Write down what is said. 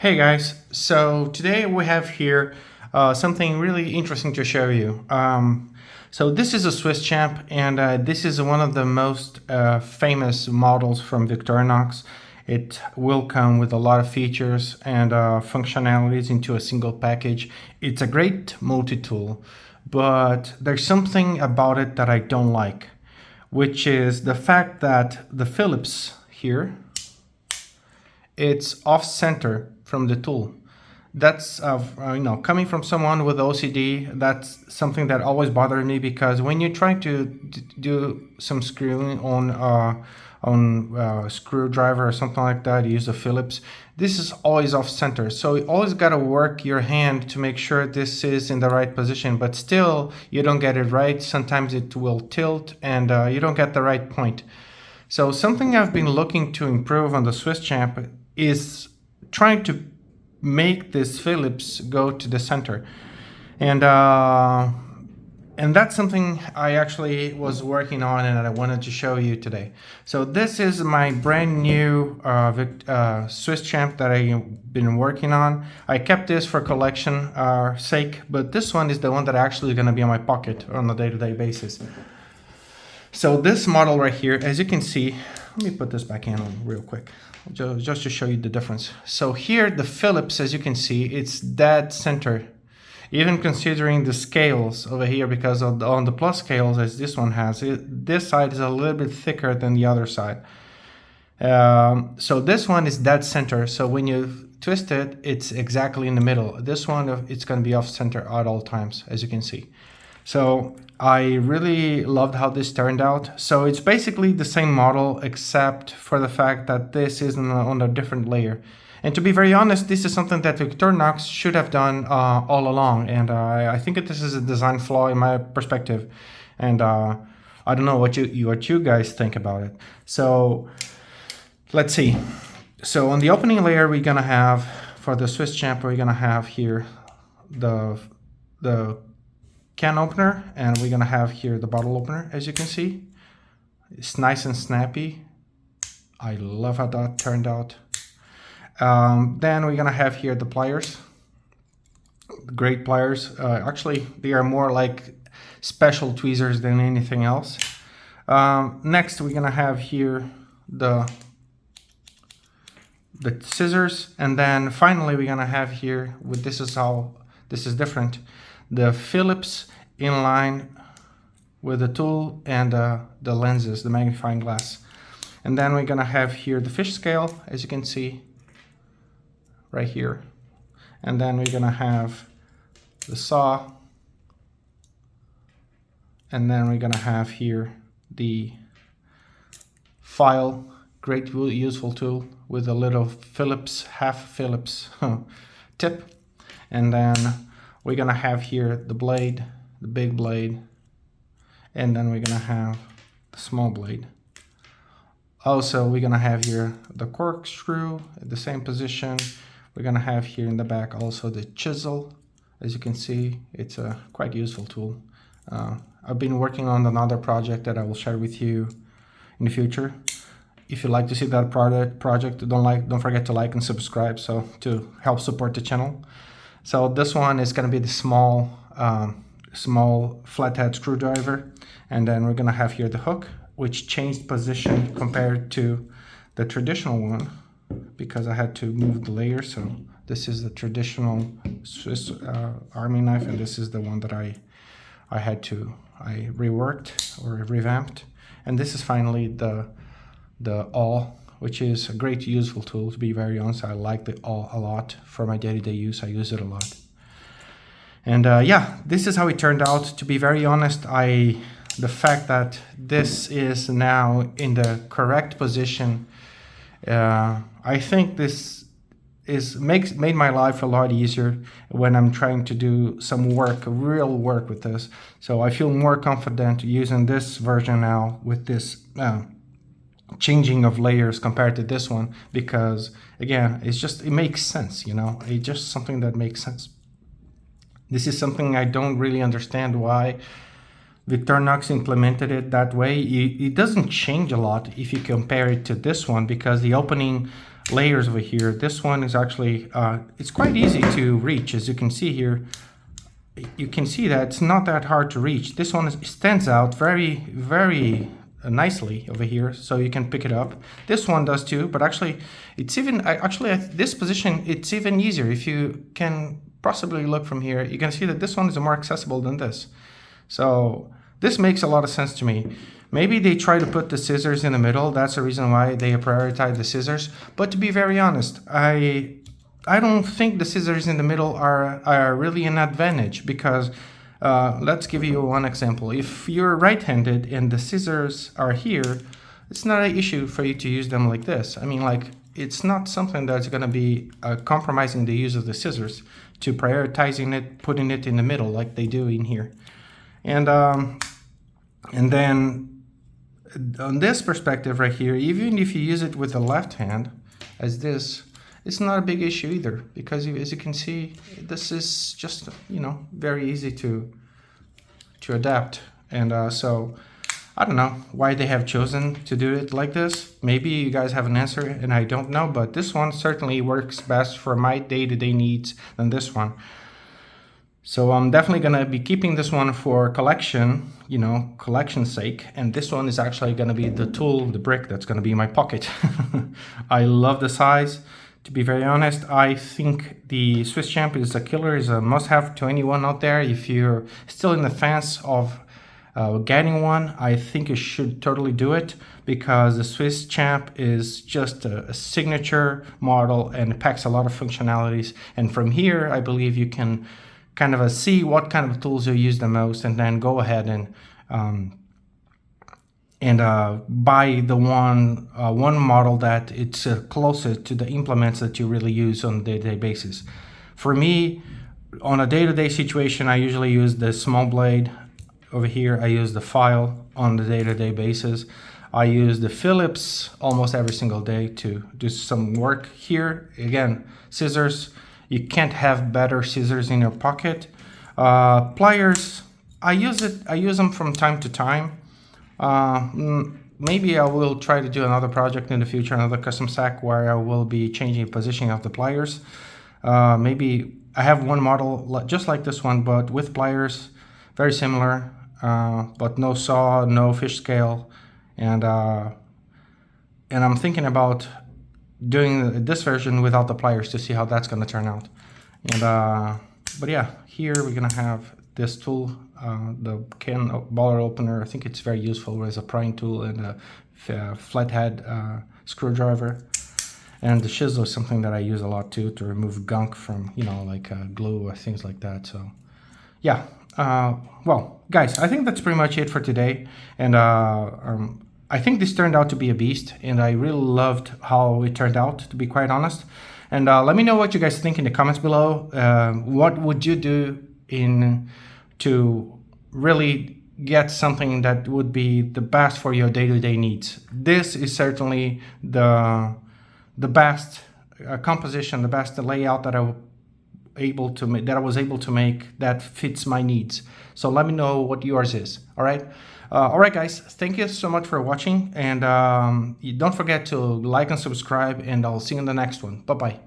Hey guys, so today we have here something really interesting to show you. So this is a Swiss champ, and this is one of the most famous models from Victorinox. It will come with a lot of features and functionalities into a single package. It's a great multi-tool, but there's something about it that I don't like, which is the fact that the Phillips here, it's off center from the tool. That's coming from someone with OCD. That's something that always bothered me, because when you try to do some screwing on screwdriver or something like that, you use a Phillips. This is always off center, so you always got to work your hand to make sure this is in the right position. But still, you don't get it right. Sometimes it will tilt, and you don't get the right point. So something I've been looking to improve on the Swiss champ is trying to make this Phillips go to the center, and that's something I actually was working on and I wanted to show you today. So this is my brand new Swiss champ that I've been working on. I kept this for collection sake, but this one is the one that actually going to be on my pocket on a day-to-day basis. So this model right here, as you can see, let me put this back in real quick, just to show you the difference. So here, the Phillips, as you can see, it's dead center, even considering the scales over here, because on the plus scales, as this one has, this side is a little bit thicker than the other side. So this one is dead center. So when you twist it, it's exactly in the middle. This one, it's going to be off center at all times, as you can see. So I really loved how this turned out. So it's basically the same model, except for the fact that this is on a different layer. And to be very honest, this is something that Victorinox should have done all along. And I think that this is a design flaw in my perspective. And I don't know what you guys think about it. So let's see. So on the opening layer, we're gonna have, for the Swiss champ, we're gonna have here the can opener, and we're gonna have here the bottle opener. As you can see, it's nice and snappy. I love how that turned out. Then we're gonna have here the pliers, great pliers. Actually, they are more like special tweezers than anything else. Next, we're gonna have here the scissors, and then finally we're gonna have here, with this is different, the Phillips in line with the tool and the lenses, the magnifying glass. And then we're gonna have here the fish scale, as you can see right here. And then we're gonna have the saw. And then we're gonna have here the file, great useful tool with a little Phillips, half Phillips tip. And then we're gonna have here the blade, the big blade, and then we're gonna have the small blade. Also, we're gonna have here the corkscrew at the same position. We're gonna have here in the back also the chisel. As you can see, it's a quite useful tool. I've been working on another project that I will share with you in the future. If you'd like to see that project, don't forget to like and subscribe, so to help support the channel. So this one is going to be the small flathead screwdriver, and then we're going to have here the hook, which changed position compared to the traditional one because I had to move the layer. So this is the traditional Swiss Army knife, and this is the one that I reworked or revamped. And this is finally the awl, which is a great useful tool. To be very honest, I like the awl a lot for my day-to-day use. I use it a lot. And yeah, this is how it turned out. To be very honest, the fact that this is now in the correct position, I think this made my life a lot easier when I'm trying to do some work, real work with this. So I feel more confident using this version now with this changing of layers compared to this one, because again, it makes sense, it's just something that makes sense. This is something I don't really understand why Victorinox implemented it that way. It doesn't change a lot if you compare it to this one, because the opening layers over here. This one is actually, it's quite easy to reach. As you can see here, you can see that it's not that hard to reach. This one stands out very, very nicely over here, so you can pick it up. This one does too, but actually it's even, at this position, it's even easier. If you can possibly look from here, you can see that this one is more accessible than this. So this makes a lot of sense to me. Maybe they try to put the scissors in the middle. That's the reason why they prioritize the scissors. But to be very honest, I don't think the scissors in the middle are really an advantage, because let's give you one example. If you're right-handed and the scissors are here, it's not an issue for you to use them like this. I mean, like, it's not something that's going to be compromising the use of the scissors to prioritizing it, putting it in the middle like they do in here. And then on this perspective right here, even if you use it with the left hand as this, it's not a big issue either, because as you can see, this is just, you know, very easy to adapt. And so I don't know why they have chosen to do it like this. Maybe you guys have an answer and I don't know, but this one certainly works best for my day-to-day needs than this one. So I'm definitely gonna be keeping this one for collection, you know, collection's sake. And this one is actually gonna be the tool, the brick that's gonna be in my pocket. I love the size. To be very honest, I think the Swiss Champ is a killer, is a must-have to anyone out there. If you're still in the fence of getting one, I think you should totally do it, because the Swiss Champ is just a signature model and it packs a lot of functionalities. And from here, I believe you can kind of see what kind of tools you use the most, and then go ahead and buy the one model that it's closest to the implements that you really use on a day-to-day basis. For me, on a day-to-day situation, I usually use the small blade. Over here, I use the file on the day-to-day basis. I use the Phillips almost every single day to do some work. Here, again, scissors. You can't have better scissors in your pocket. Pliers, I use them from time to time. Maybe I will try to do another project in the future, another custom sack where I will be changing the positioning of the pliers. Maybe I have one model just like this one, but with pliers, very similar, but no saw, no fish scale, and I'm thinking about doing this version without the pliers to see how that's going to turn out. And but yeah, here we're gonna have this tool, the can baller opener. I think it's very useful as a prying tool, and a flathead screwdriver. And the chisel is something that I use a lot too, to remove gunk from, you know, like glue or things like that. So yeah, well guys, I think that's pretty much it for today. And I think this turned out to be a beast, and I really loved how it turned out, to be quite honest. And let me know what you guys think in the comments below. What would you do to really get something that would be the best for your day-to-day needs? This is certainly the best composition, the best layout that I was able to make that fits my needs. So let me know what yours is. All right. All right, guys, thank you so much for watching, and don't forget to like and subscribe, and I'll see you in the next one. Bye-bye.